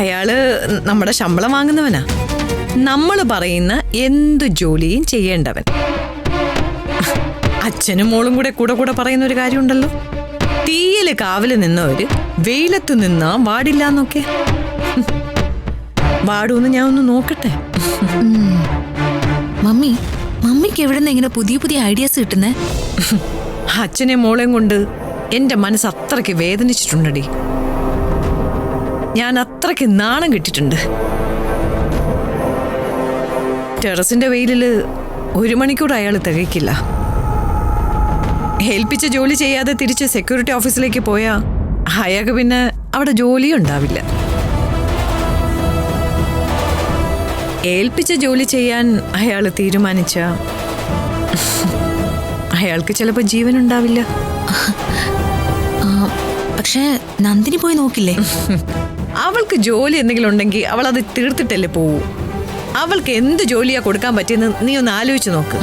അയാള് നമ്മുടെ ശമ്പളം വാങ്ങുന്നവനാ. നമ്മൾ പറയുന്ന എന്ത് ജോലിയും ചെയ്യേണ്ടവൻ. അച്ഛനും മോളും കൂടെ കൂടെ പറയുന്ന ഒരു കാര്യമുണ്ടല്ലോ, തീയില് കാവല് നിന്നവര് വെയിലത്ത് നിന്നാ വാടില്ലാന്നൊക്കെ. വാടൂന്ന് ഞാൻ ഒന്ന് നോക്കട്ടെ. മമ്മിക്ക് എവിടെന്ന് ഇങ്ങനെ പുതിയ പുതിയ ഐഡിയാസ് കിട്ടുന്നേ? അച്ഛനെ മോളെയും കൊണ്ട് എന്റെ മനസ്സ് അത്രയ്ക്ക് വേദനിച്ചിട്ടുണ്ടടി. ഞാൻ അത്രയ്ക്ക് നാണം കിട്ടിയിട്ടുണ്ട്. ടെറസിന്റെ വെയിലില് 1 മണിക്കൂർ അയാൾ തികയ്ക്കില്ല. ഏൽപ്പിച്ച ജോലി ചെയ്യാതെ തിരിച്ച് സെക്യൂരിറ്റി ഓഫീസിലേക്ക് പോയാ അയാൾക്ക് പിന്നെ അവിടെ ജോലിയും ഉണ്ടാവില്ല. ഏൽപ്പിച്ച ജോലി ചെയ്യാൻ അയാൾ തീരുമാനിച്ച അയാൾക്ക് ചിലപ്പോ ജീവൻ ഉണ്ടാവില്ല. പക്ഷേ നന്ദിനി പോയി നോക്കില്ലേ? അവൾക്ക് ജോലി എന്തെങ്കിലും ഉണ്ടെങ്കിൽ അവൾ അത് തീർത്തിട്ടല്ലേ പോവൂ. അവൾക്ക് എന്ത് ജോലിയാ കൊടുക്കാൻ പറ്റിയെന്ന് നീ ഒന്ന് ആലോചിച്ച് നോക്ക്.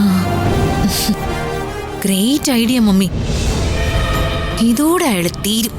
Great idea mummy. ഇതോടെ അയാൾ തീരും.